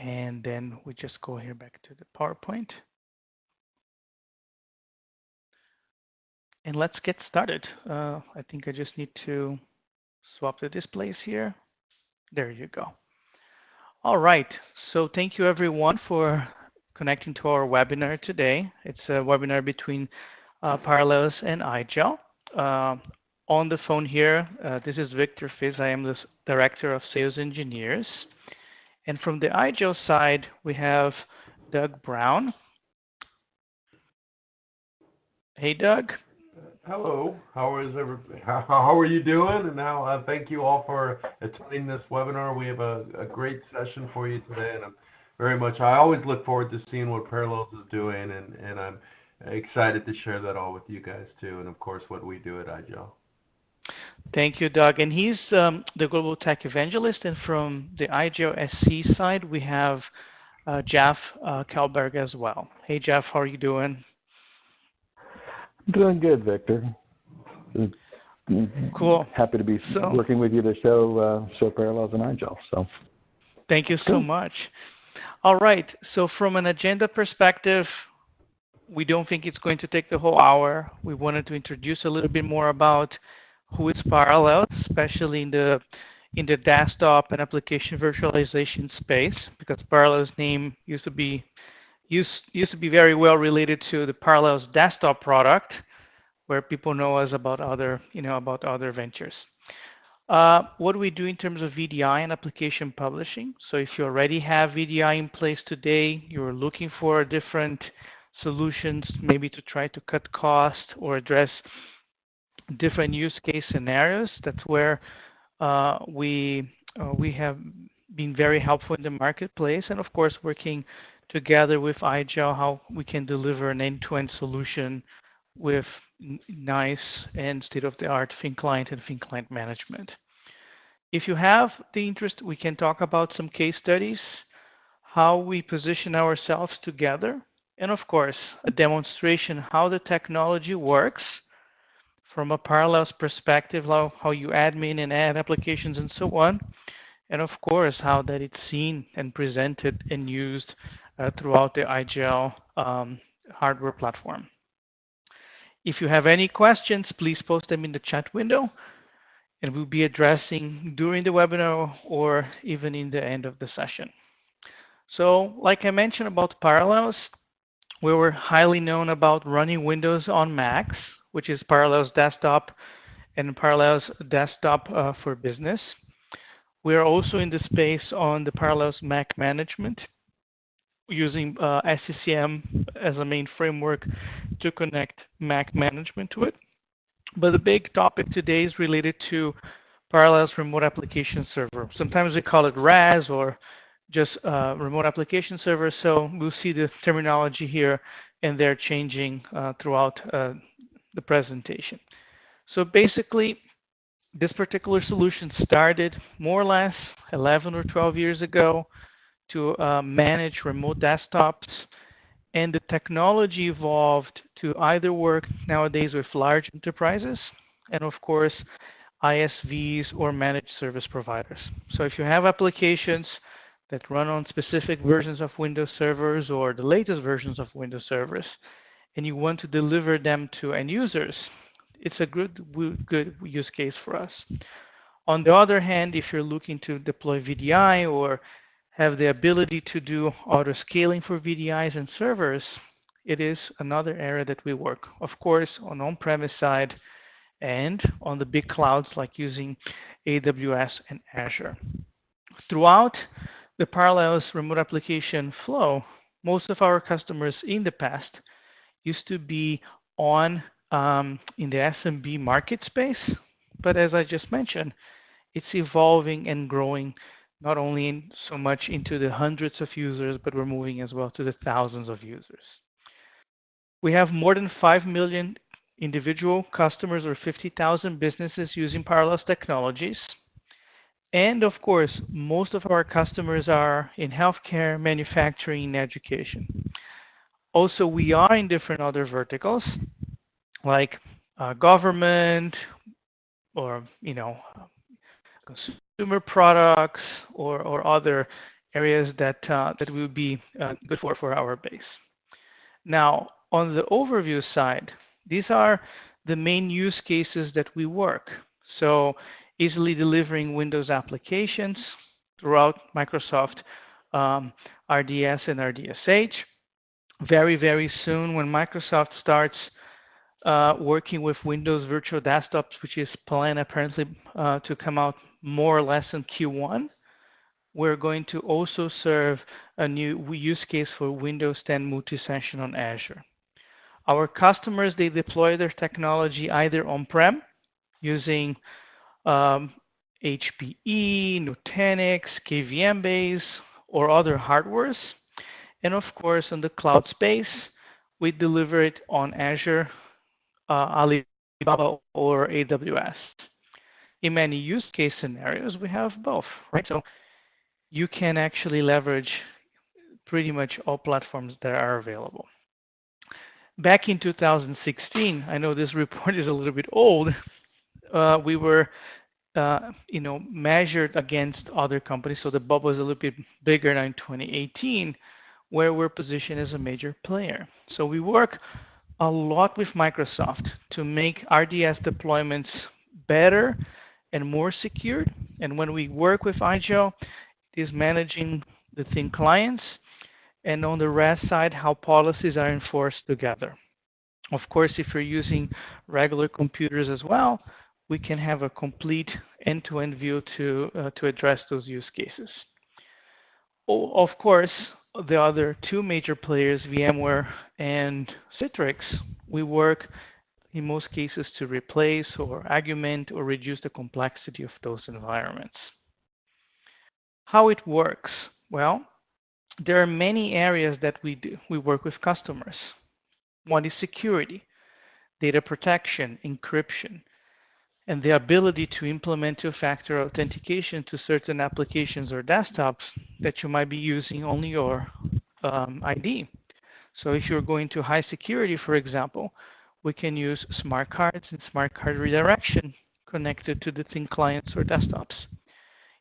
And then we just go here back to the PowerPoint. And let's get started. I think I just need to swap the displays here. There you go. All right. So thank you everyone for connecting to our webinar today. It's a webinar between Parallels and IGEL. On the phone here, this is Victor Fizz. I am the Director of Sales Engineers. And from the IGEL side, we have Doug Brown. Hey, Doug. Hello. How is everybody? How are you doing? And now thank you all for attending this webinar. We have a great session for you today, and I always look forward to seeing what Parallels is doing, and I'm excited to share that all with you guys too, and of course what we do at IGEL. Thank you, Doug. And he's the Global Tech Evangelist, and from the IGEL SC side, we have Jeff Kalberg as well. Hey, Jeff, how are you doing? Doing good, Victor. Cool. Happy to be working with you to show Parallels and IGEL. So, thank you so much. All right. So, from an agenda perspective, we don't think it's going to take the whole hour. We wanted to introduce a little bit more about who is Parallels, especially in the desktop and application virtualization space, because Parallels' name used to be very well related to the Parallels desktop product, where people know us about other ventures. What do we do in terms of VDI and application publishing? So if you already have VDI in place today, you're looking for different solutions, maybe to try to cut costs or address different use case scenarios. That's where we have been very helpful in the marketplace, and of course working together with IGEL, how we can deliver an end-to-end solution with nice and state-of-the-art thin client and thin client management. If you have the interest, we can talk about some case studies, how we position ourselves together, and of course, a demonstration how the technology works from a Parallels perspective, how you admin and add applications and so on, and of course, how that it's seen and presented and used throughout the IGEL hardware platform. If you have any questions, please post them in the chat window, and we'll be addressing during the webinar or even in the end of the session. So, like I mentioned about Parallels, we were highly known about running Windows on Macs, which is Parallels Desktop and Parallels Desktop for Business. We are also in the space on the Parallels Mac management, using SCCM as a main framework to connect Mac management to it. But the big topic today is related to Parallels Remote Application Server. Sometimes we call it RAS or just Remote Application Server. So we'll see the terminology here and they're changing throughout the presentation. So basically, this particular solution started more or less 11 or 12 years ago to manage remote desktops, and the technology evolved to either work nowadays with large enterprises and of course ISVs or managed service providers. So if you have applications that run on specific versions of Windows servers or the latest versions of Windows servers, and you want to deliver them to end users, it's a good use case for us. On the other hand, if you're looking to deploy VDI or have the ability to do auto scaling for VDIs and servers, it is another area that we work. Of course, on-premise side and on the big clouds like using AWS and Azure. Throughout the Parallels remote application flow, most of our customers in the past used to be on in the SMB market space, but as I just mentioned, it's evolving and growing not only so much into the hundreds of users, but we're moving as well to the thousands of users. We have more than 5 million individual customers or 50,000 businesses using Parallels technologies. And of course, most of our customers are in healthcare, manufacturing, and education. Also, we are in different other verticals like government or consumer products or other areas that would be good for our base. Now, on the overview side, these are the main use cases that we work. So easily delivering Windows applications throughout Microsoft RDS and RDSH. Very, very soon, when Microsoft starts working with Windows Virtual Desktops, which is planned apparently to come out more or less in Q1, we're going to also serve a new use case for Windows 10 multi-session on Azure. Our customers, they deploy their technology either on-prem using HPE, Nutanix, KVM-based, or other hardwares. And of course, on the cloud space, we deliver it on Azure, Alibaba, or AWS. In many use case scenarios, we have both, right? So you can actually leverage pretty much all platforms that are available. Back in 2016, I know this report is a little bit old, we were measured against other companies. So the bubble is a little bit bigger now in 2018, where we're positioned as a major player. So we work a lot with Microsoft to make RDS deployments better and more secure. And when we work with IGEL, it is managing the thin clients, and on the RAS side, how policies are enforced together. Of course, if you're using regular computers as well, we can have a complete end-to-end view to address those use cases. Of course, the other two major players, VMware and Citrix, we work in most cases to replace or augment or reduce the complexity of those environments. How it works? Well, there are many areas that we work with customers. One is security, data protection, encryption, and the ability to implement two-factor authentication to certain applications or desktops that you might be using only your ID. So if you're going to high security, for example, we can use smart cards and smart card redirection connected to the thin clients or desktops.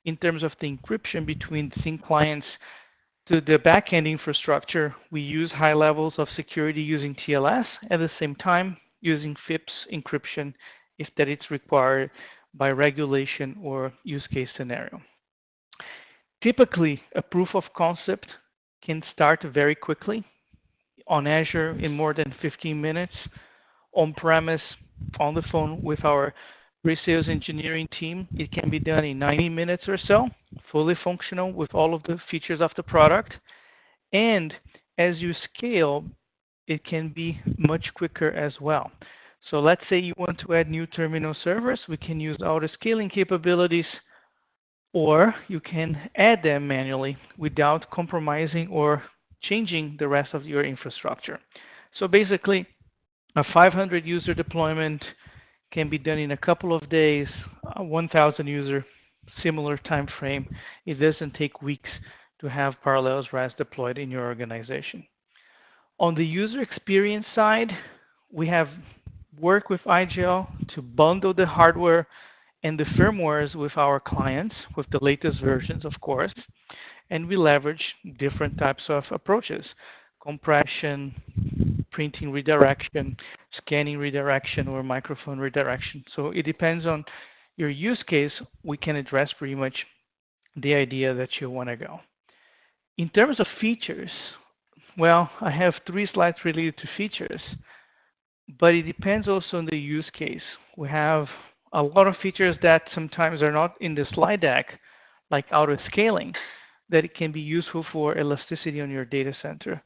In terms of the encryption between thin clients to the backend infrastructure, we use high levels of security using TLS, at the same time using FIPS encryption if that it's required by regulation or use case scenario. Typically, a proof of concept can start very quickly on Azure in more than 15 minutes, on-premise, on the phone with our pre-sales engineering team. It can be done in 90 minutes or so, fully functional with all of the features of the product. And as you scale, it can be much quicker as well. So let's say you want to add new terminal servers, we can use auto-scaling capabilities, or you can add them manually without compromising or changing the rest of your infrastructure. So basically, a 500 user deployment can be done in a couple of days, 1,000 user, similar time frame. It doesn't take weeks to have Parallels RAS deployed in your organization. On the user experience side, we have worked with IGEL to bundle the hardware and the firmwares with our clients, with the latest versions, of course, and we leverage different types of approaches: compression, printing redirection, scanning redirection, or microphone redirection. So it depends on your use case. We can address pretty much the idea that you want to go. In terms of features, well, I have 3 slides related to features, but it depends also on the use case. We have a lot of features that sometimes are not in the slide deck, like auto-scaling, that it can be useful for elasticity on your data center.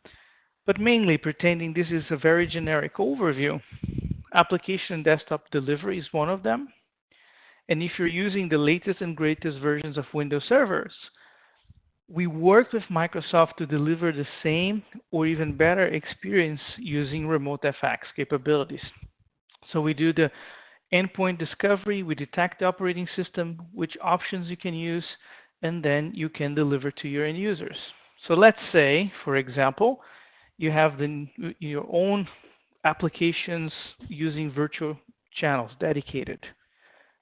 But mainly, pretending this is a very generic overview, application desktop delivery is one of them. And if you're using the latest and greatest versions of Windows servers, we work with Microsoft to deliver the same or even better experience using remote FX capabilities. So we do the endpoint discovery, we detect the operating system, which options you can use, and then you can deliver to your end users. So let's say, for example, you have your own applications using virtual channels dedicated.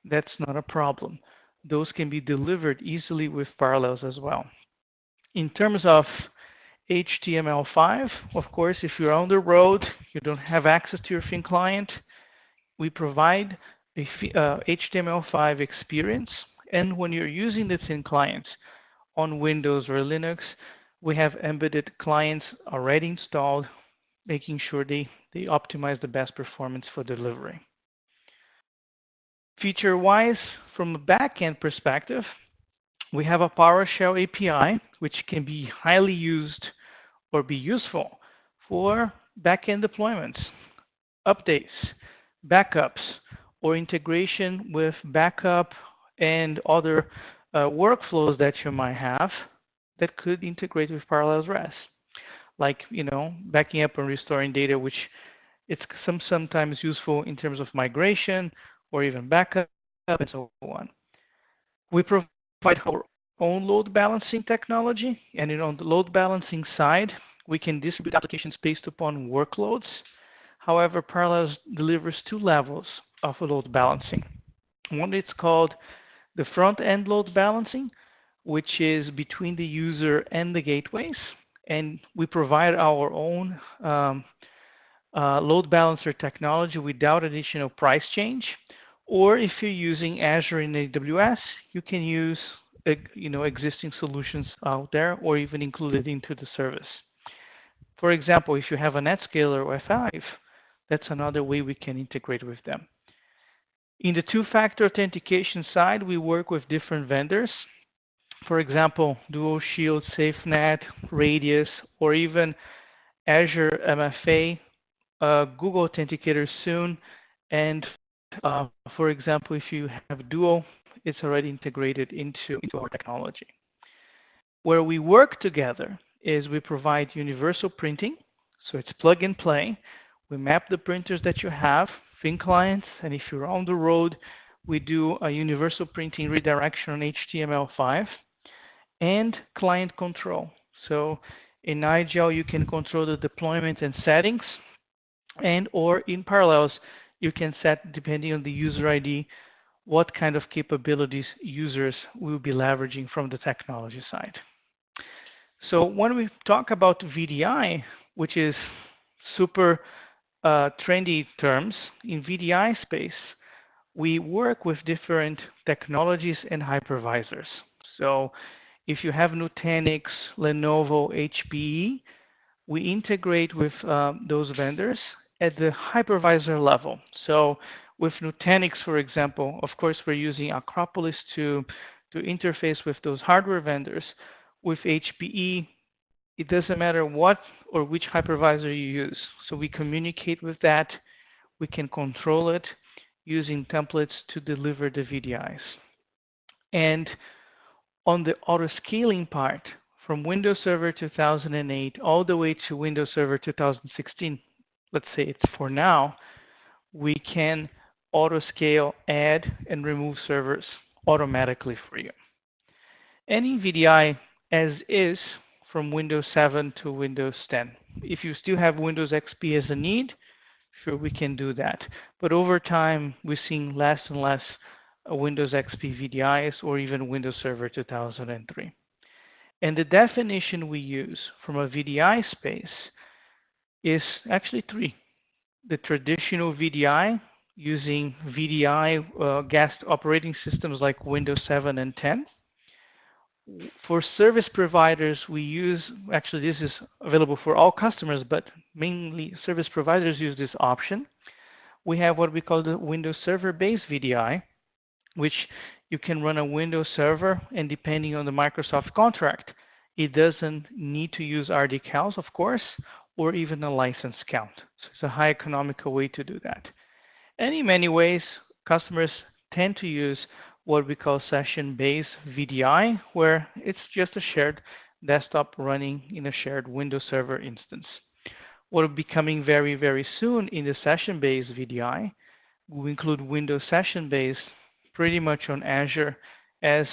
That's not a problem. Those can be delivered easily with Parallels as well. In terms of HTML5, of course, if you're on the road, you don't have access to your thin client, we provide a HTML5 experience. And when you're using the thin clients on Windows or Linux, we have embedded clients already installed, making sure they optimize the best performance for delivery. Feature-wise, from a backend perspective, we have a PowerShell API, which can be highly used or be useful for backend deployments, updates, backups, or integration with backup and other workflows that you might have that could integrate with Parallels RAS, like backing up and restoring data, which it's sometimes useful in terms of migration or even backup and so on. We provide our own load balancing technology, and on the load balancing side, we can distribute applications based upon workloads. However, Parallels delivers two levels of load balancing. One is called the front-end load balancing, which is between the user and the gateways, and we provide our own load balancer technology without additional price change. Or if you're using Azure and AWS, you can use existing solutions out there or even include it into the service. For example, if you have a NetScaler or F5, that's another way we can integrate with them. In the two-factor authentication side, we work with different vendors. For example, DualShield, SafeNet, Radius, or even Azure MFA, Google Authenticator soon, and for example, if you have Duo, it's already integrated into our technology. Where we work together is we provide universal printing, so it's plug and play. We map the printers that you have, thin clients, and if you're on the road, we do a universal printing redirection on HTML5 and client control. So in IGEL, you can control the deployment and settings, and or in Parallels, you can set, depending on the user ID, what kind of capabilities users will be leveraging from the technology side. So when we talk about VDI, which is super trendy terms, in VDI space, we work with different technologies and hypervisors. So if you have Nutanix, Lenovo, HPE, we integrate with those vendors at the hypervisor level. So with Nutanix, for example, of course, we're using Acropolis to interface with those hardware vendors. With HPE, it doesn't matter what or which hypervisor you use. So we communicate with that. We can control it using templates to deliver the VDIs. And on the auto-scaling part, from Windows Server 2008 all the way to Windows Server 2016, let's say it's for now, we can auto-scale, add, and remove servers automatically for you. Any VDI as is from Windows 7 to Windows 10. If you still have Windows XP as a need, sure, we can do that. But over time, we're seeing less and less Windows XP VDIs or even Windows Server 2003. And the definition we use from a VDI space is actually three. The traditional VDI using VDI guest operating systems like Windows 7 and 10. For service providers, we use, actually this is available for all customers, but mainly service providers use this option. We have what we call the Windows Server Based VDI, which you can run a Windows server, and depending on the Microsoft contract, it doesn't need to use RDCals, of course, or even a license count. So it's a high economical way to do that. And in many ways, customers tend to use what we call session-based VDI, where it's just a shared desktop running in a shared Windows Server instance. What will be coming very, very soon in the session-based VDI will include Windows session-based pretty much on Azure as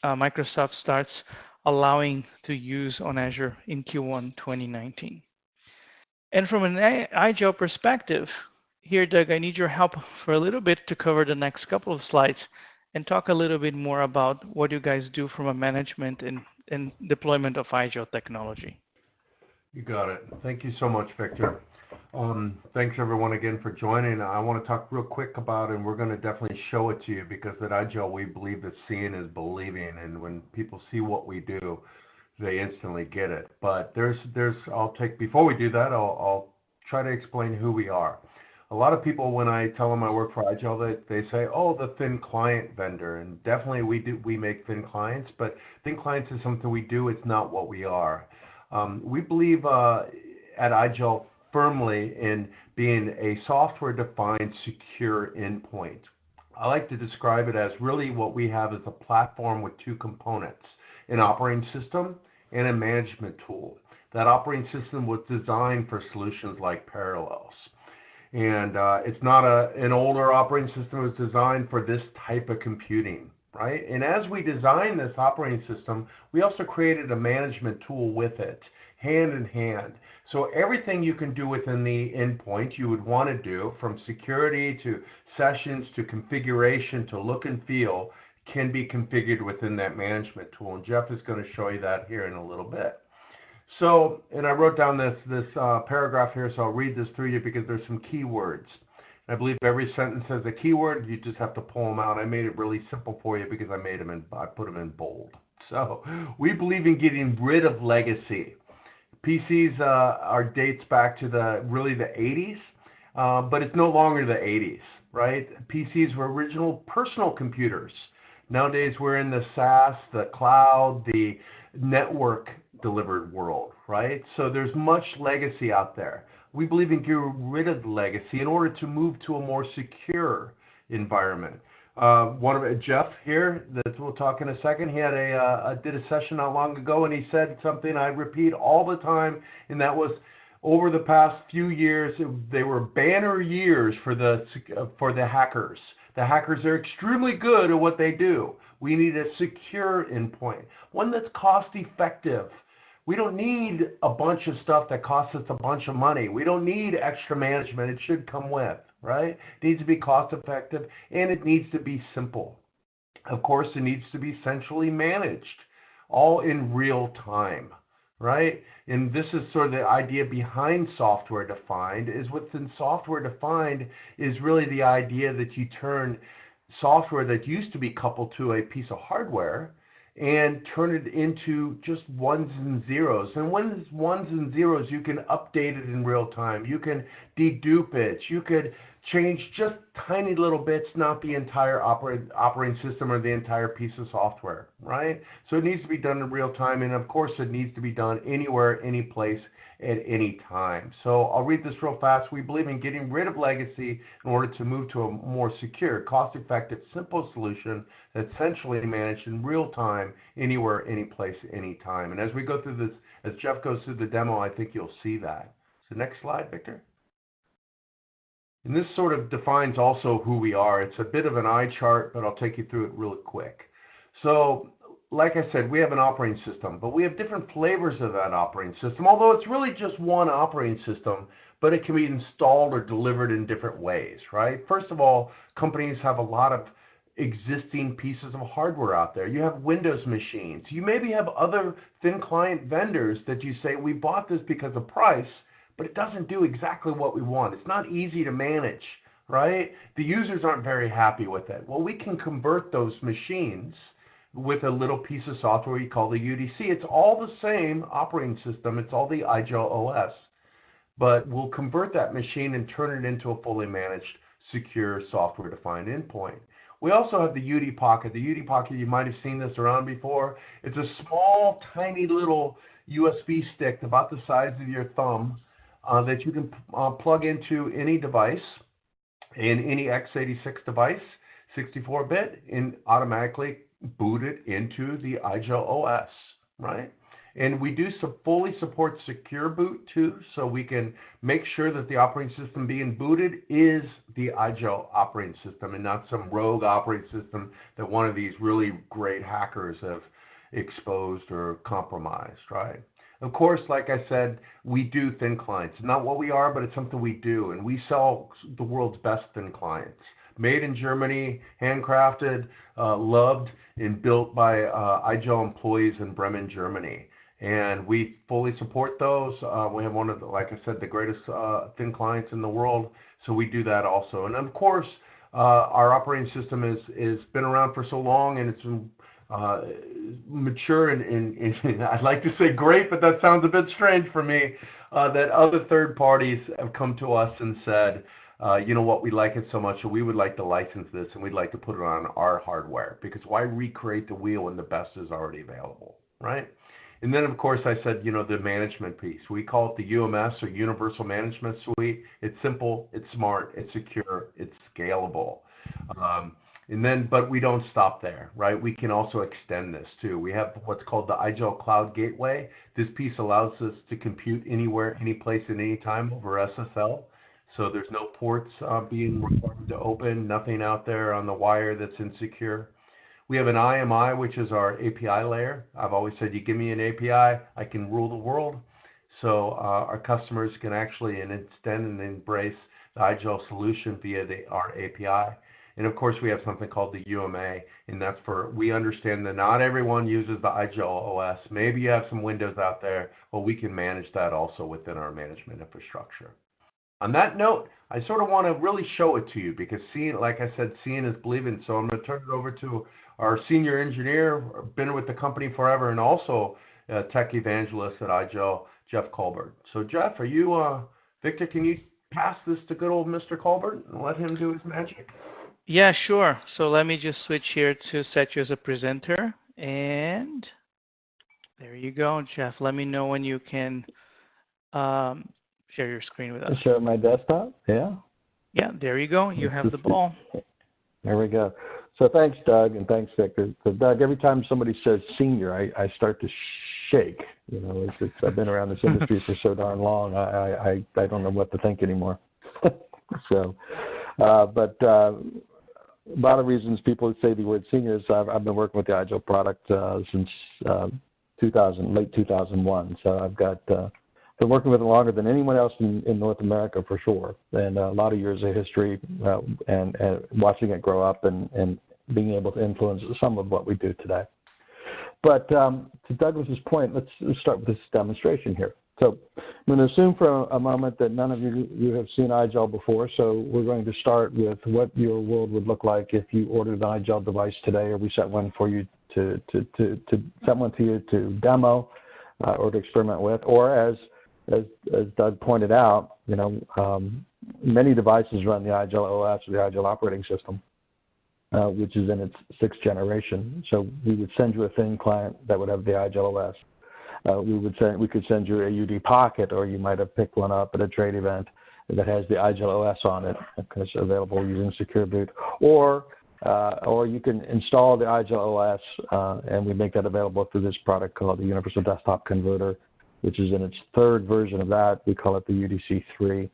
Microsoft starts allowing to use on Azure in Q1 2019. And from an IGEL perspective, here, Doug, I need your help for a little bit to cover the next couple of slides and talk a little bit more about what you guys do from a management and and deployment of IGEL technology. You got it. Thank you so much, Victor. Thanks everyone again for joining. I want to talk real quick about it, and we're going to definitely show it to you because at IGEL we believe that seeing is believing, and when people see what we do, they instantly get it. But before we do that, I'll try to explain who we are. A lot of people, when I tell them I work for IGEL, they say, "Oh, the thin client vendor," and definitely we make thin clients, but thin clients is something we do. It's not what we are. We believe at IGEL firmly in being a software-defined secure endpoint. I like to describe it as really what we have is a platform with two components, an operating system and a management tool. That operating system was designed for solutions like Parallels. And it's not an older operating system. It was designed for this type of computing, right? And as we designed this operating system, we also created a management tool with it, hand in hand. So everything you can do within the endpoint you would want to do, from security to sessions to configuration to look and feel, can be configured within that management tool. And Jeff is going to show you that here in a little bit. So, and I wrote down this paragraph here, so I'll read this through you because there's some keywords. I believe every sentence has a keyword. You just have to pull them out. I made it really simple for you because I put them in bold. So, we believe in getting rid of legacy. PCs are dates back to the 80s, but it's no longer the 80s, right? PCs were original personal computers. Nowadays, we're in the SaaS, the cloud, the network delivered world, right? So there's much legacy out there. We believe in getting rid of the legacy in order to move to a more secure environment. Jeff here, that we'll talk in a second, he had did a session not long ago, and he said something I repeat all the time, and that was, over the past few years, they were banner years for the hackers. The hackers are extremely good at what they do. We need a secure endpoint, one that's cost effective. We don't need a bunch of stuff that costs us a bunch of money. We don't need extra management. It should come with, right? It needs to be cost effective, and it needs to be simple. Of course, it needs to be centrally managed, all in real time, right? And this is sort of the idea behind software defined, is within software defined is really the idea that you turn software that used to be coupled to a piece of hardware and turn it into just ones and zeros. And when it's ones and zeros, you can update it in real time. You can dedupe it. You could change just tiny little bits, not the entire operating system or the entire piece of software, right? So it needs to be done in real time, and of course it needs to be done anywhere, any place, at any time. So I'll read this real fast. We believe in getting rid of legacy in order to move to a more secure, cost-effective, simple solution that's centrally managed in real time, anywhere, any place, any time. And as we go through this, as Jeff goes through the demo, I think you'll see that. So next slide, Victor. And this sort of defines also who we are. It's a bit of an eye chart, but I'll take you through it really quick. So, like I said, we have an operating system, but we have different flavors of that operating system, although it's really just one operating system, but it can be installed or delivered in different ways, right? First of all, companies have a lot of existing pieces of hardware out there. You have Windows machines. You maybe have other thin client vendors that you say, we bought this because of price, but it doesn't do exactly what we want. It's not easy to manage, right? The users aren't very happy with it. Well, we can convert those machines with a little piece of software we call the UDC. It's all the same operating system. It's all the IGEL OS. But we'll convert that machine and turn it into a fully managed, secure, software-defined endpoint. We also have the UD Pocket. The UD Pocket, you might have seen this around before. It's a small, tiny little USB stick about the size of your thumb that you can plug into any device, in any x86 device, 64-bit, and automatically boot it into the IGEL OS, right? And we do fully support secure boot too, so we can make sure that the operating system being booted is the IGEL operating system and not some rogue operating system that one of these really great hackers have exposed or compromised, right? Of course, like I said, we do thin clients. Not what we are, but it's something we do, and we sell the world's best thin clients. made in Germany, handcrafted, loved, and built by IGEL employees in Bremen, Germany. And we fully support those. We have one of, like I said, the greatest thin clients in the world. So we do that also. And of course, our operating system is been around for so long, and it's been mature and I'd like to say great, but that sounds a bit strange for me, that other third parties have come to us and said, you know what, we like it so much, so we would like to license this, and we'd like to put it on our hardware, because why recreate the wheel when the best is already available, right? And then, of course, I said, you know, the management piece. We call it the UMS, or Universal Management Suite. It's simple, it's smart, it's secure, it's scalable. And then, but we don't stop there, right? We can also extend this too. We have what's called the IGEL Cloud Gateway. This piece allows us to compute anywhere, any place, at any time over SSL. So there's no ports being required to open, nothing out there on the wire that's insecure. We have an IMI, which is our API layer. I've always said, you give me an API, I can rule the world. So our customers can actually extend and embrace the IGEL solution via our API. And of course, we have something called the UMA, and that's for, we understand that not everyone uses the IGEL OS. Maybe you have some Windows out there, well, we can manage that also within our management infrastructure. On that note, I sort of want to really show it to you, because seeing, like I said, seeing is believing. So I'm going to turn it over to our senior engineer, been with the company forever, and also a tech evangelist at IGEL, Jeff Colbert. So Jeff, are you, Victor, can you pass this to good old Mr. Colbert and let him do his magic? Yeah, sure. So let me just switch here to set you as a presenter. And there you go, Jeff. Let me know when you can share your screen with us. Share my desktop? Yeah. Yeah, there you go. You have the ball. There we go. So thanks, Doug, and thanks, Victor. So Doug, every time somebody says senior, I start to shake. You know, I've been around this industry for so darn long, I don't know what to think anymore. So, but a lot of reasons people say the word senior is I've been working with the IGEL product since late 2001. So I've got been working with it longer than anyone else in North America for sure, and a lot of years of history and watching it grow up and being able to influence some of what we do today. But to Douglas's point, let's start with this demonstration here. So I'm going to assume for a moment that none of you have seen IGEL before, so we're going to start with what your world would look like if you ordered an IGEL device today, or we set one for you to demo or to experiment with, or as Doug pointed out, you know, many devices run the IGEL OS, or the IGEL operating system, which is in its 6th generation. So we would send you a thin client that would have the IGEL OS. We could send you a UD Pocket, or you might have picked one up at a trade event that has the IGEL OS on it, because it's available using Secure Boot. Or you can install the IGEL OS, and we make that available through this product called the Universal Desktop Converter, which is in its 3rd version of that. We call it the UDC3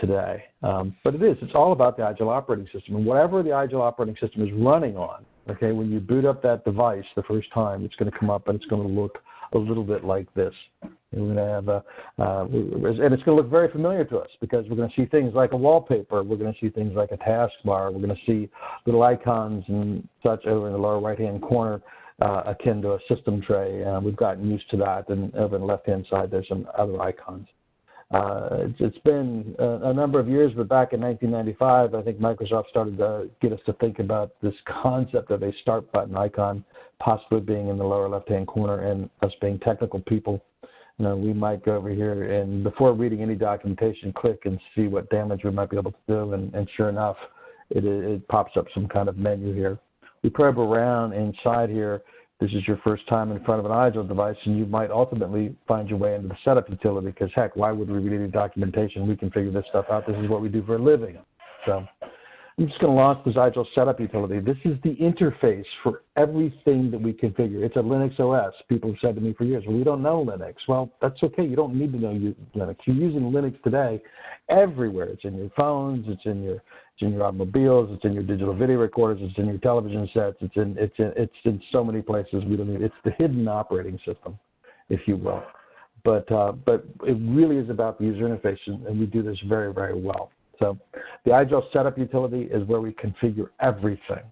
today. But it's all about the IGEL operating system. And whatever the IGEL operating system is running on, okay, when you boot up that device the first time, it's going to come up and it's going to look a little bit like this. And we're going to have and it's going to look very familiar to us, because we're going to see things like a wallpaper, we're going to see things like a taskbar, we're going to see little icons and such over in the lower right-hand corner, akin to a system tray. We've gotten used to that, and over on the left-hand side, there's some other icons. It's been a number of years, but back in 1995, I think Microsoft started to get us to think about this concept of a start button icon possibly being in the lower left-hand corner, and us being technical people, you know, we might go over here and, before reading any documentation, click and see what damage we might be able to do, and sure enough, it pops up some kind of menu here. We probe around inside here. This is your first time in front of an IGEL device, and you might ultimately find your way into the setup utility, because, heck, why would we read any documentation? We can figure this stuff out. This is what we do for a living. So I'm just going to launch this IGEL setup utility. This is the interface for everything that we configure. It's a Linux OS. People have said to me for years, well, we don't know Linux. Well, that's okay. You don't need to know Linux. You're using Linux today everywhere. It's in your phones. It's in your automobiles. It's in your digital video recorders. It's in your television sets. It's in so many places. We don't need. It's the hidden operating system, if you will. But it really is about the user interface, and we do this very, very well. So The IGEL setup utility is where we configure everything.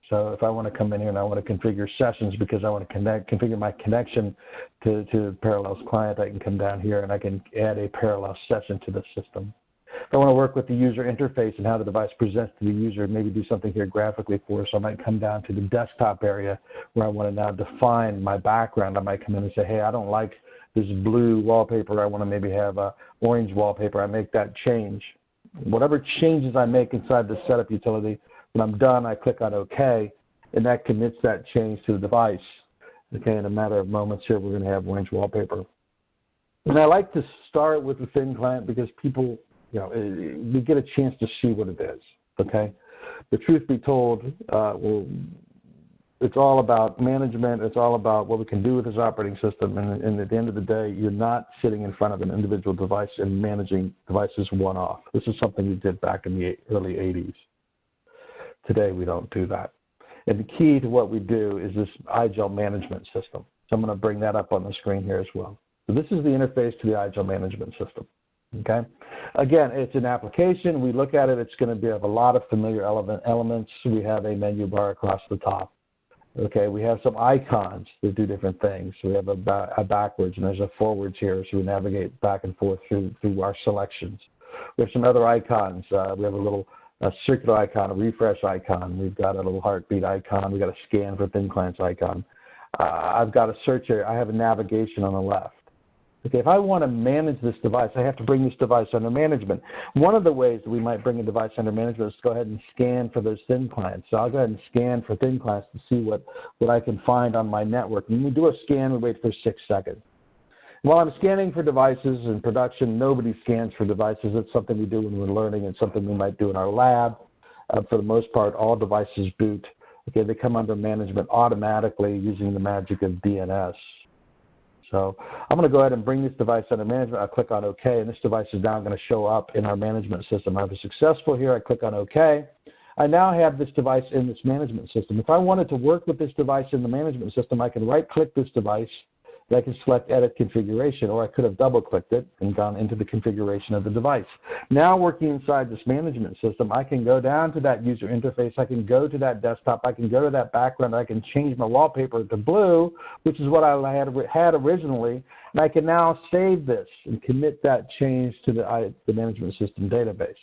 So if I want to come in here and I want to configure sessions because I want to configure my connection to Parallels client, I can come down here and I can add a Parallels session to the system. If I want to work with the user interface and how the device presents to the user, maybe do something here graphically for us, so I might come down to the desktop area where I want to now define my background. I might come in and say, hey, I don't like this blue wallpaper. I want to maybe have a orange wallpaper. I make that change. Whatever changes I make inside the setup utility, when I'm done, I click on OK, and that commits that change to the device. Okay, in a matter of moments here, we're going to have orange wallpaper. And I like to start with the thin client because people, you know, we get a chance to see what it is. Okay, the truth be told, it's all about management. It's all about what we can do with this operating system. And at the end of the day, you're not sitting in front of an individual device and managing devices one-off. This is something we did back in the early 80s. Today, we don't do that. And the key to what we do is this IGEL management system. So I'm going to bring that up on the screen here as well. So this is the interface to the IGEL management system. Okay. Again, it's an application. We look at it. It's going to have a lot of familiar elements. We have a menu bar across the top. Okay, we have some icons that do different things. So we have a backwards and there's a forwards here, so we navigate back and forth through our selections. We have some other icons. We have a circular icon, a refresh icon. We've got a little heartbeat icon. We've got a scan for thin clients icon. I've got a search area. I have a navigation on the left. Okay, if I want to manage this device, I have to bring this device under management. One of the ways that we might bring a device under management is to go ahead and scan for those thin clients. So I'll go ahead and scan for thin clients to see what I can find on my network. When we do a scan, we wait for 6 seconds. While I'm scanning for devices in production, nobody scans for devices. It's something we do when we're learning and something we might do in our lab. For the most part, all devices boot. Okay, they come under management automatically using the magic of DNS. So I'm going to go ahead and bring this device under management. I'll click on OK, and this device is now going to show up in our management system. I was successful here. I click on OK. I now have this device in this management system. If I wanted to work with this device in the management system, I can right-click this device, and I can select Edit Configuration, or I could have double-clicked it and gone into the configuration of the device. Now working inside this management system, I can go down to that user interface. I can go to that desktop. I can go to that background. I can change my wallpaper to blue, which is what I had originally, and I can now save this and commit that change to the management system database.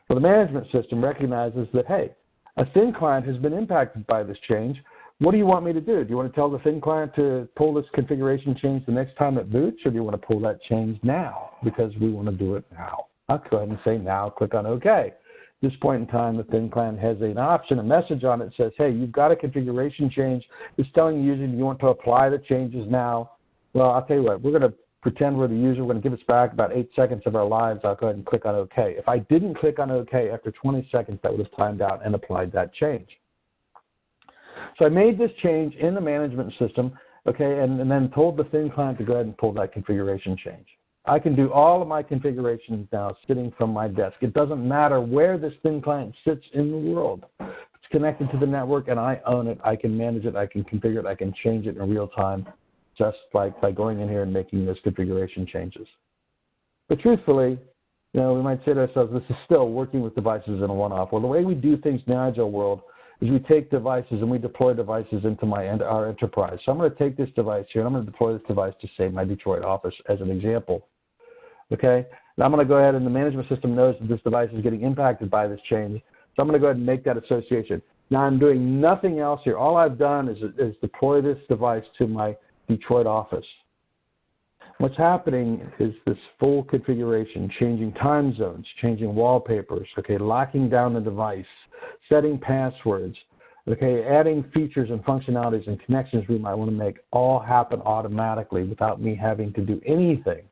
So the management system recognizes that, hey, a thin client has been impacted by this change. What do you want me to do? Do you want to tell the thin client to pull this configuration change the next time it boots, or do you want to pull that change now? Because we want to do it now. I'll go ahead and say now, click on OK. At this point in time, the thin client has an option, a message on it that says, hey, you've got a configuration change. It's telling the user you want to apply the changes now. Well, I'll tell you what, we're going to pretend we're the user. We're going to give us back about 8 seconds of our lives. I'll go ahead and click on OK. If I didn't click on OK after 20 seconds, that would have timed out and applied that change. So I made this change in the management system, okay, and then told the thin client to go ahead and pull that configuration change. I can do all of my configurations now sitting from my desk. It doesn't matter where this thin client sits in the world. It's connected to the network, and I own it. I can manage it. I can configure it. I can change it in real time, just like by going in here and making those configuration changes. But truthfully, you know, we might say to ourselves, this is still working with devices in a one-off. Well, the way we do things in the Agile world is we take devices and we deploy devices into our enterprise. So I'm going to take this device here and I'm going to deploy this device to, say, my Detroit office as an example. Okay? Now I'm going to go ahead and the management system knows that this device is getting impacted by this change. So I'm going to go ahead and make that association. Now I'm doing nothing else here. All I've done is deploy this device to my Detroit office. What's happening is this full configuration, changing time zones, changing wallpapers, okay, locking down the device, setting passwords, okay, adding features and functionalities and connections we might want to make all happen automatically without me having to do anything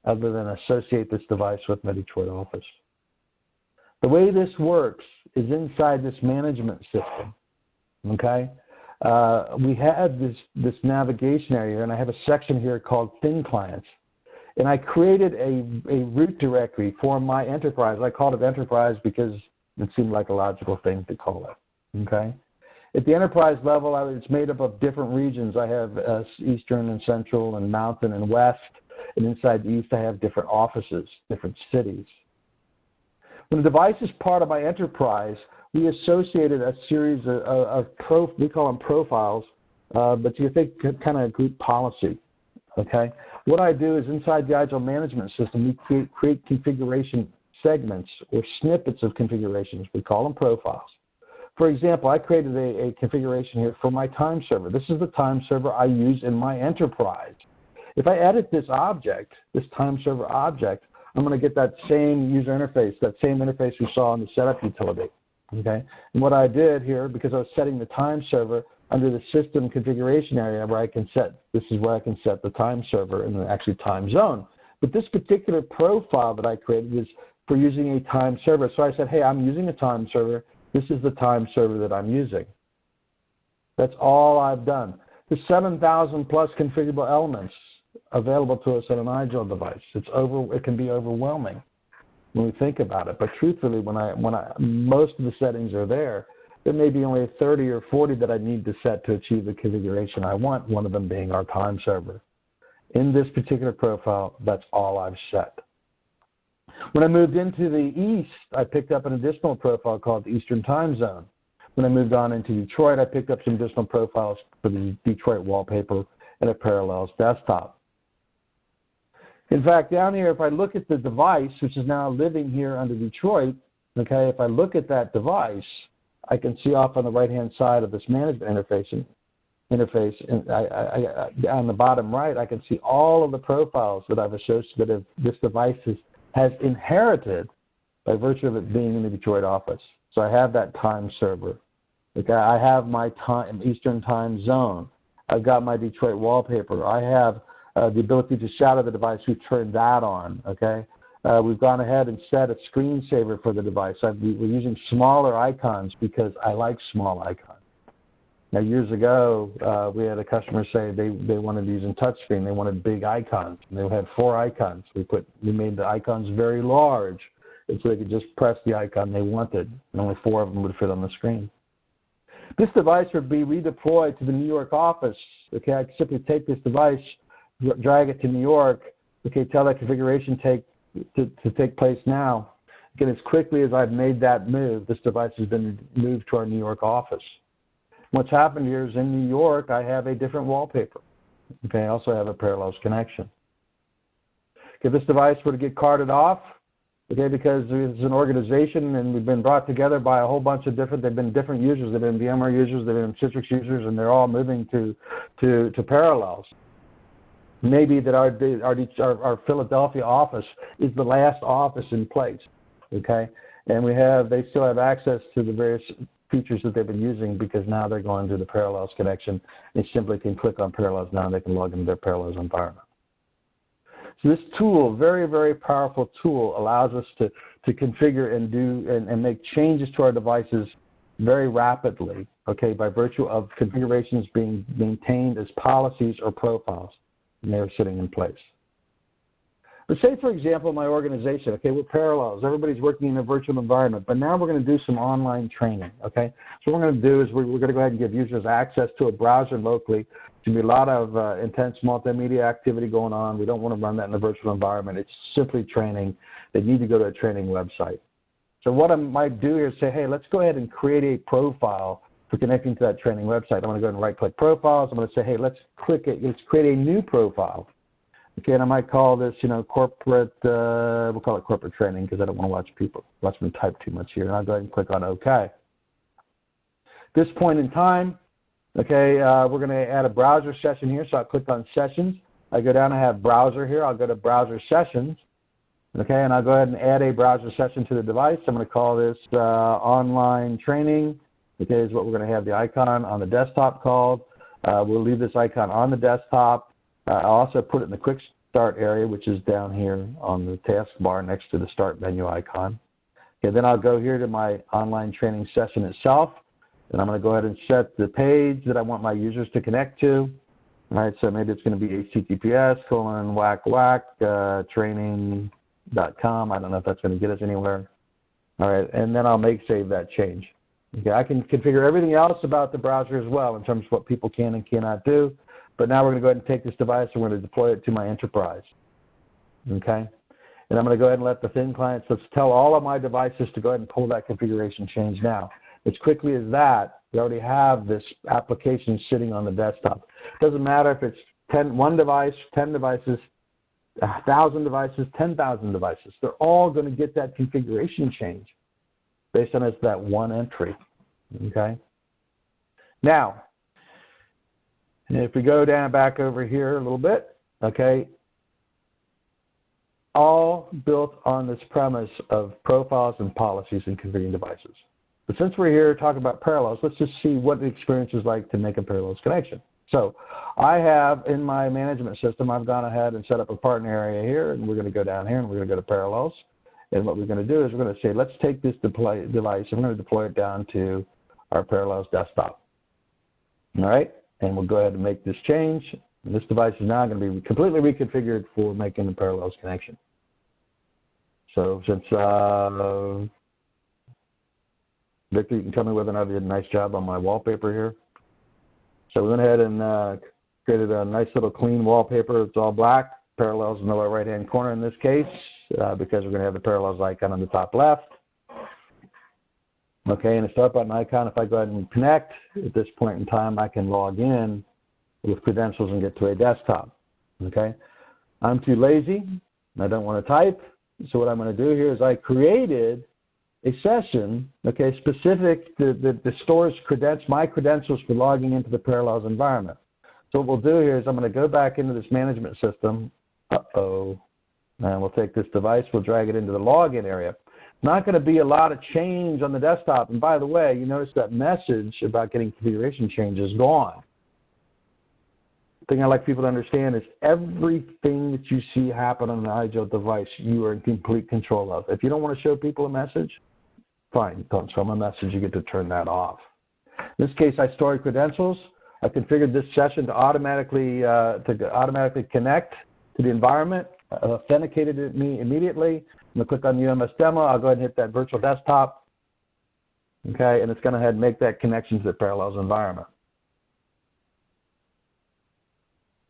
other than associate this device with my Detroit office. The way this works is inside this management system, okay? We have this navigation area, and I have a section here called Thin Clients. And I created a root directory for my enterprise. I called it Enterprise because it seemed like a logical thing to call it, okay? At the enterprise level, it's made up of different regions. I have Eastern and Central and Mountain and West. And inside the East, I have different offices, different cities. When a device is part of my enterprise, we associated a series we call them profiles, but you think kind of group policy, okay? What I do is inside the IGEL management system, we create configuration segments or snippets of configurations. We call them profiles. For example, I created a configuration here for my time server. This is the time server I use in my enterprise. If I edit this object, this time server object, I'm going to get that same user interface, that same interface we saw in the setup utility. Okay? And what I did here, because I was setting the time server under the system configuration area where I can set, this is where I can set the time server and actually time zone. But this particular profile that I created is for using a time server. So I said, hey, I'm using a time server. This is the time server that I'm using. That's all I've done. There's 7,000 plus configurable elements available to us on an IGEL device. It can be overwhelming when we think about it. But truthfully, when most of the settings are there may be only 30 or 40 that I need to set to achieve the configuration I want, one of them being our time server. In this particular profile, that's all I've set. When I moved into the East, I picked up an additional profile called the Eastern Time Zone. When I moved on into Detroit, I picked up some additional profiles for the Detroit wallpaper and a Parallels desktop. In fact, down here, if I look at the device, which is now living here under Detroit, okay, if I look at that device, I can see off on the right-hand side of this management interface, and on the bottom right, I can see all of the profiles that I've associated that this device has inherited by virtue of it being in the Detroit office. So I have that time server. Okay, I have my Eastern time zone. I've got my Detroit wallpaper. I have the ability to shadow the device. We've turned that on. Okay, we've gone ahead and set a screensaver for the device. We're using smaller icons because I like small icons. Now, years ago, we had a customer say they wanted to use a touchscreen. They wanted big icons. And they had 4 icons. We made the icons very large, and so they could just press the icon they wanted, and only 4 of them would fit on the screen. This device would be redeployed to the New York office. Okay, I could simply take this device, drag it to New York. Okay, tell that configuration to take place now. Again, as quickly as I've made that move, this device has been moved to our New York office. What's happened here is in New York, I have a different wallpaper. Okay, I also have a Parallels connection. If this device were to get carted off, okay, because it's an organization and we've been brought together by a whole bunch of they've been different users, they've been VMware users, they've been Citrix users, and they're all moving to Parallels. Maybe that our Philadelphia office is the last office in place, okay, and they still have access to the various features that they've been using because now they're going to the Parallels connection. They simply can click on Parallels now and they can log into their Parallels environment. So this tool, very, very powerful tool, allows us to configure and do and make changes to our devices very rapidly, okay, by virtue of configurations being maintained as policies or profiles, and they're sitting in place. But say, for example, my organization, okay, we're Parallels. Everybody's working in a virtual environment, but now we're going to do some online training, okay? So what we're going to do is we're going to go ahead and give users access to a browser locally. There's going to be a lot of intense multimedia activity going on. We don't want to run that in a virtual environment. It's simply training. They need to go to a training website. So what I might do here is say, hey, let's go ahead and create a profile for connecting to that training website. I'm going to go ahead and right-click Profiles. I'm going to say, hey, let's create a new profile. Okay, and I might call this, corporate, we'll call it corporate training because I don't want to watch me type too much here. And I'll go ahead and click on OK. At this point in time, okay, we're going to add a browser session here. So I'll click on Sessions. I go down, I have Browser here. I'll go to Browser Sessions. Okay, and I'll go ahead and add a browser session to the device. I'm going to call this Online Training. Okay, is what we're going to have the icon on the desktop called. We'll leave this icon on the desktop. I'll also put it in the Quick Start area, which is down here on the taskbar next to the Start menu icon. Okay, then I'll go here to my online training session itself, and I'm going to go ahead and set the page that I want my users to connect to. All right, so maybe it's going to be https://training.com. I don't know if that's going to get us anywhere. All right, and then I'll save that change. Okay, I can configure everything else about the browser as well in terms of what people can and cannot do. But now we're going to go ahead and take this device and we're going to deploy it to my enterprise. Okay? And I'm going to go ahead and let the thin clients, let's tell all of my devices to go ahead and pull that configuration change now. As quickly as that, we already have this application sitting on the desktop. It doesn't matter if it's 1 device, 10 devices, 1,000 devices, 10,000 devices. They're all going to get that configuration change based on that one entry, okay? Now, if we go down back over here a little bit, okay, all built on this premise of profiles and policies and configuring devices. But since we're here talking about parallels, let's just see what the experience is like to make a parallels connection. So I have in my management system, I've gone ahead and set up a partner area here, and we're going to go down here and we're going to go to parallels. And what we're going to do is we're going to say, let's take this device and we're going to deploy it down to our parallels desktop. All right, and we'll go ahead and make this change. And this device is now going to be completely reconfigured for making the parallels connection. So since Victor, you can tell me whether or not I did a nice job on my wallpaper here. So we went ahead and created a nice little clean wallpaper. It's all black, parallels in the lower right-hand corner in this case, because we're going to have the parallels icon on the top left. Okay, and the start button icon, if I go ahead and connect, at this point in time, I can log in with credentials and get to a desktop. Okay, I'm too lazy, and I don't want to type. So what I'm going to do here is I created a session, okay, specific that stores my credentials for logging into the Parallels environment. So what we'll do here is I'm going to go back into this management system. And we'll take this device, we'll drag it into the login area. Not going to be a lot of change on the desktop. And by the way, you notice that message about getting configuration changes gone. The thing I like people to understand is everything that you see happen on an IGEL device, you are in complete control of. If you don't want to show people a message, fine, don't show them a message, you get to turn that off. In this case, I stored credentials. I configured this session to automatically connect to the environment, authenticated it immediately. I'm going to click on the UMS demo. I'll go ahead and hit that virtual desktop. Okay, and it's going to head and make that connection to the Parallels environment.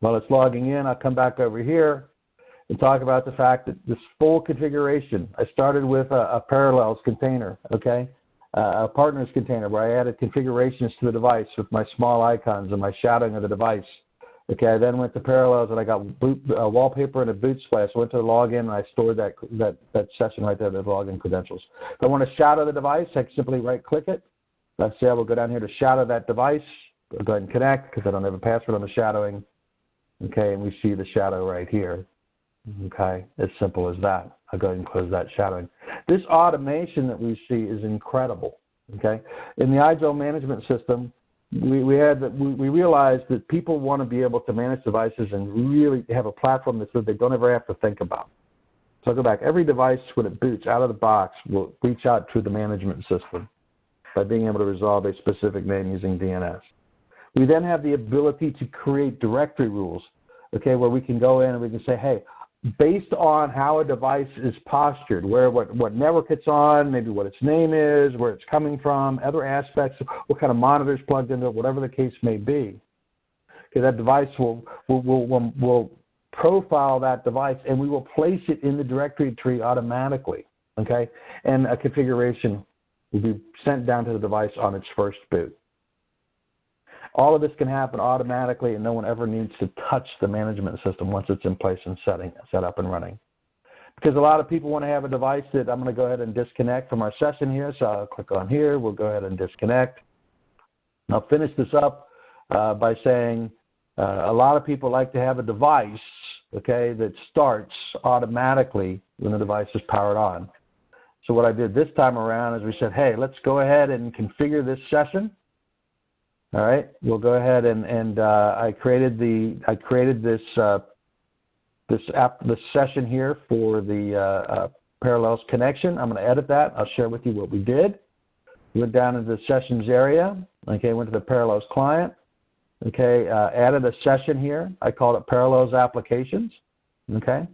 While it's logging in, I'll come back over here and talk about the fact that this full configuration, I started with a Parallels container, okay, a partners container where I added configurations to the device with my small icons and my shadowing of the device. Okay, I then went to Parallels and I got wallpaper and a boot splash. I went to the login and I stored that session right there, the login credentials. If I want to shadow the device, I can simply right-click it. Let's say I will go down here to shadow that device. I'll go ahead and connect because I don't have a password on the shadowing. Okay, and we see the shadow right here. Okay, as simple as that. I'll go ahead and close that shadowing. This automation that we see is incredible. Okay, in the IGEL management system, we realized that people want to be able to manage devices and really have a platform that so they don't ever have to think about. So I'll go back. Every device, when it boots out of the box, will reach out to the management system by being able to resolve a specific name using DNS. We then have the ability to create directory rules, okay, where we can go in and we can say, hey, based on how a device is postured, what network it's on, maybe what its name is, where it's coming from, other aspects, what kind of monitors plugged into it, whatever the case may be. Okay, that device will profile that device, and we will place it in the directory tree automatically, okay? And a configuration will be sent down to the device on its first boot. All of this can happen automatically, and no one ever needs to touch the management system once it's in place and set up and running. Because a lot of people want to have a device that I'm going to go ahead and disconnect from our session here. So I'll click on here. We'll go ahead and disconnect. And I'll finish this up by saying a lot of people like to have a device, okay, that starts automatically when the device is powered on. So what I did this time around is we said, hey, let's go ahead and configure this session. All right, we'll go ahead and I created this session here for the Parallels connection. I'm going to edit that. I'll share with you what we did. Went down into the sessions area. Okay, went to the Parallels client. Okay, added a session here. I called it Parallels Applications. Okay,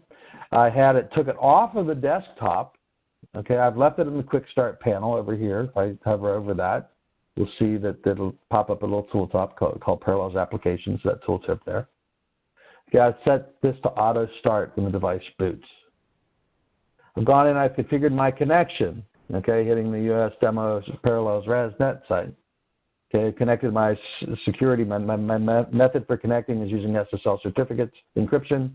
took it off of the desktop. Okay, I've left it in the Quick Start panel over here. If I hover over that, you'll see that it'll pop up a little tooltip called Parallels Applications, that tooltip there. Okay, I've set this to auto start when the device boots. I've gone in, I've configured my connection, okay, hitting the US demo parallels RASnet site. Okay, connected my security, my method for connecting is using SSL certificates encryption,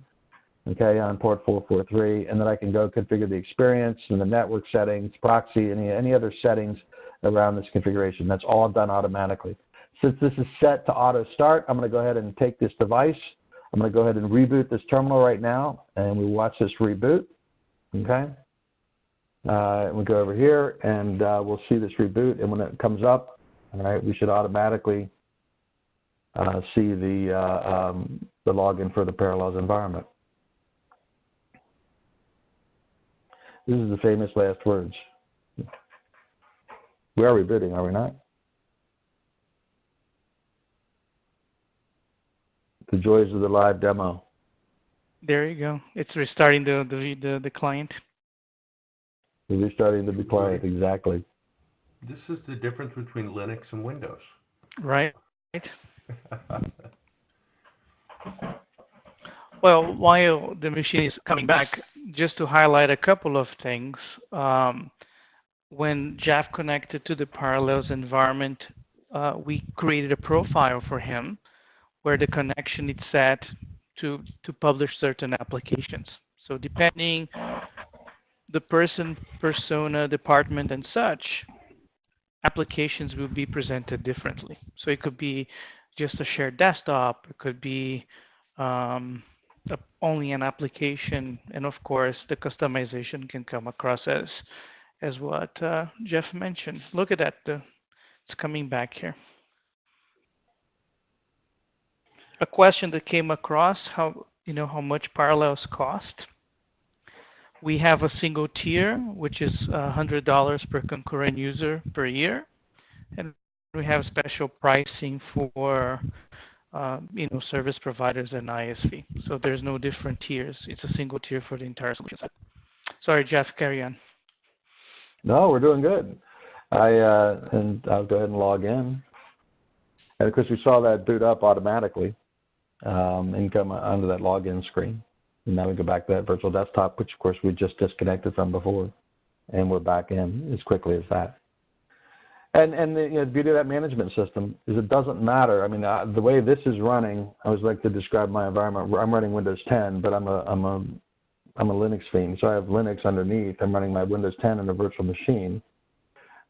okay, on port 443, and then I can go configure the experience and the network settings, proxy, any other settings around this configuration. That's all done automatically. Since this is set to auto start, I'm going to go ahead and take this device. I'm going to go ahead and reboot this terminal right now, and we watch this reboot, okay? We go over here, and we'll see this reboot, and when it comes up, all right, we should automatically see the login for the Parallels environment. This is the famous last words. We are rebooting, are we not? The joys of the live demo. There you go. It's restarting the client. We're restarting the client, exactly. This is the difference between Linux and Windows. Right. Well, while the machine is coming back, just to highlight a couple of things. When Jeff connected to the Parallels environment, we created a profile for him where the connection is set to publish certain applications. So depending the person, persona, department, and such, applications will be presented differently. So it could be just a shared desktop, it could be only an application, and of course the customization can come across as what Jeff mentioned. Look at that, it's coming back here. A question that came across, how much Parallels cost. We have a single tier, which is $100 per concurrent user per year, and we have special pricing for service providers and ISV. So there's no different tiers. It's a single tier for the entire solution set. Sorry, Jeff, carry on. No, we're doing good. And I'll go ahead and log in. And of course, we saw that boot up automatically and come under that login screen. And now we go back to that virtual desktop, which of course we just disconnected from before, and we're back in as quickly as that. And the beauty of that management system is it doesn't matter. I mean, the way this is running, I always like to describe my environment. I'm running Windows 10, but I'm a Linux fiend, so I have Linux underneath. I'm running my Windows 10 in a virtual machine.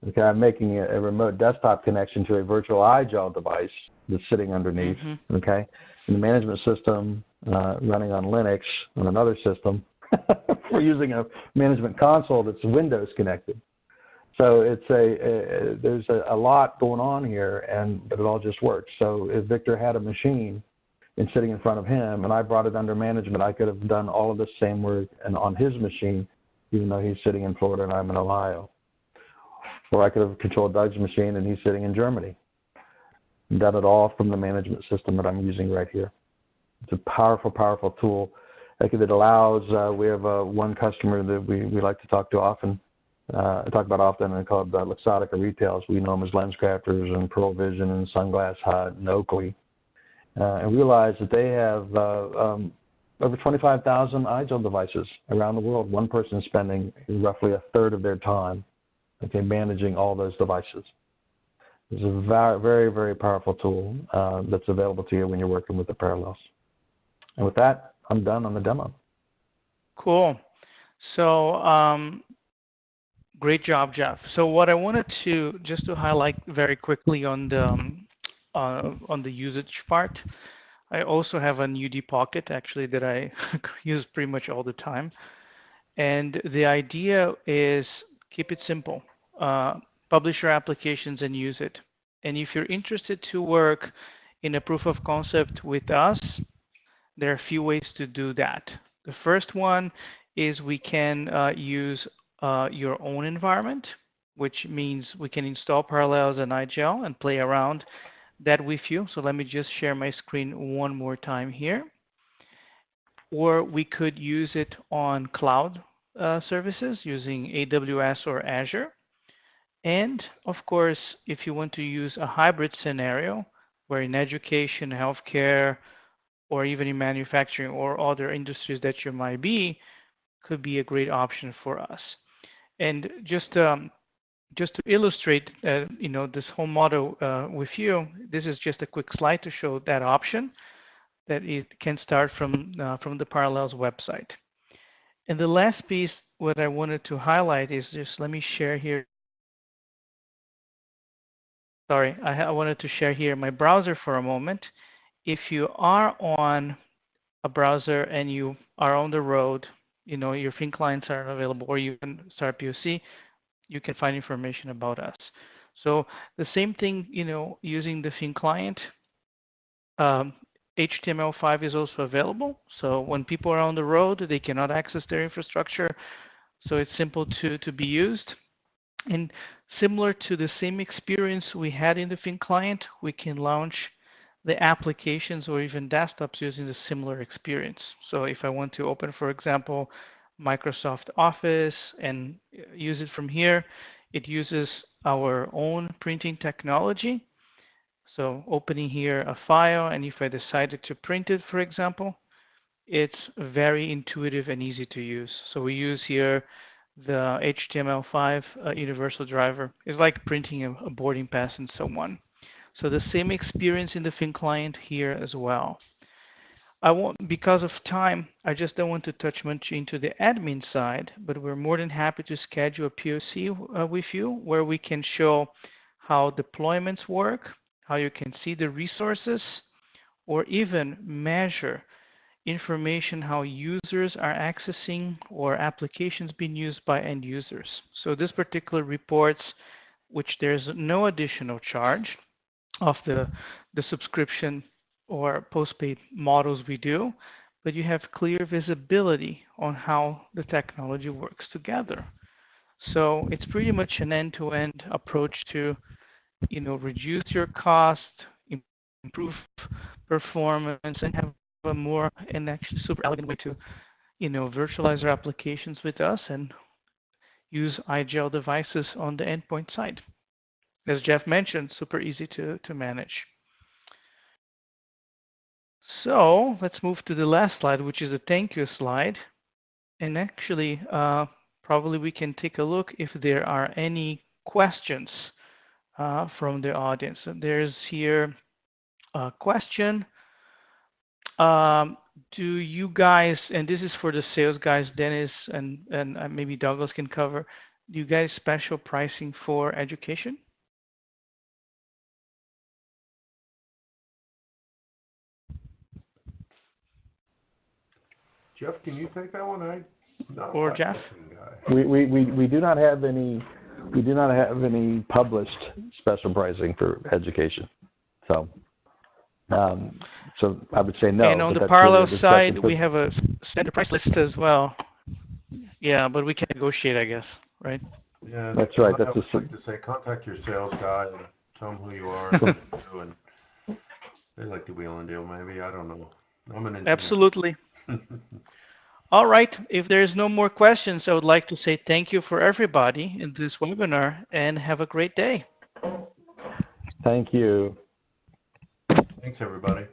Okay, I'm making a remote desktop connection to a virtual IGEL device that's sitting underneath. Mm-hmm. Okay, and the management system running on Linux on another system. We're using a management console that's Windows connected. So it's there's a lot going on here, but it all just works. So if Victor had a machine and sitting in front of him, and I brought it under management, I could have done all of this same work and on his machine, even though he's sitting in Florida and I'm in Ohio. Or I could have controlled Doug's machine and he's sitting in Germany. And done it all from the management system that I'm using right here. It's a powerful, powerful tool. Like it allows, we have one customer that we like to talk about often, and called Luxottica Retails. We know them as LensCrafters and Pearl Vision and Sunglass Hut and Oakley. And realize that they have over 25,000 IGEL devices around the world. One person spending roughly a third of their time, okay, managing all those devices. It's a very, very powerful tool that's available to you when you're working with the Parallels. And with that, I'm done on the demo. Cool. So great job, Jeff. So what I wanted to just to highlight very quickly on the usage part, I also have an UD Pocket actually that I use pretty much all the time. And the idea is keep it simple. Publish your applications and use it. And if you're interested to work in a proof of concept with us, there are a few ways to do that. The first one is we can use your own environment, which means we can install Parallels and IGEL and play around that with you. So let me just share my screen one more time here. Or we could use it on cloud services using AWS or Azure. And of course, if you want to use a hybrid scenario where in education, healthcare, or even in manufacturing or other industries that you might be, could be a great option for us. And just to illustrate, this whole model with you, this is just a quick slide to show that option that it can start from the Parallels website. And the last piece, what I wanted to highlight is just, let me share here. Sorry, I wanted to share here my browser for a moment. If you are on a browser and you are on the road, your Fin clients are available, or you can start POC, you can find information about us. So the same thing, using the Fin client, HTML5 is also available. So when people are on the road, they cannot access their infrastructure. So it's simple to be used. And similar to the same experience we had in the Fin client, we can launch the applications or even desktops using the similar experience. So if I want to open, for example, Microsoft Office and use it from here, it uses our own printing technology. So opening here a file, and if I decided to print it, for example, it's very intuitive and easy to use. So we use here the HTML5 universal driver. It's like printing a boarding pass and so on. So the same experience in the Fin client here as well. Because of time, I just don't want to touch much into the admin side, but we're more than happy to schedule a POC with you where we can show how deployments work, how you can see the resources, or even measure information how users are accessing or applications being used by end users. So this particular reports, which there's no additional charge of the subscription or postpaid models we do, but you have clear visibility on how the technology works together. So it's pretty much an end-to-end approach to, reduce your cost, improve performance, and have a more and actually super elegant way to, virtualize your applications with us and use IGEL devices on the endpoint side. As Jeff mentioned, super easy to manage. So let's move to the last slide, which is a thank you slide. And actually, probably we can take a look if there are any questions from the audience. So there's here a question. Do you guys, and this is for the sales guys, Dennis and maybe Douglas can cover, do you guys special pricing for education? Jeff, can you take that one? Or Jeff? We do not have any. We do not have any published special pricing for education. So I would say no. And on the Parallel side, we have a standard price list as well. Yeah, but we can negotiate, I guess, right? Yeah, that's right. That's just like to say, contact your sales guy and tell them who you are and they like to wheel and deal. Maybe, I don't know. I'm an engineer. Absolutely. All right. If there's no more questions, I would like to say thank you for everybody in this webinar and have a great day. Thank you. Thanks, everybody.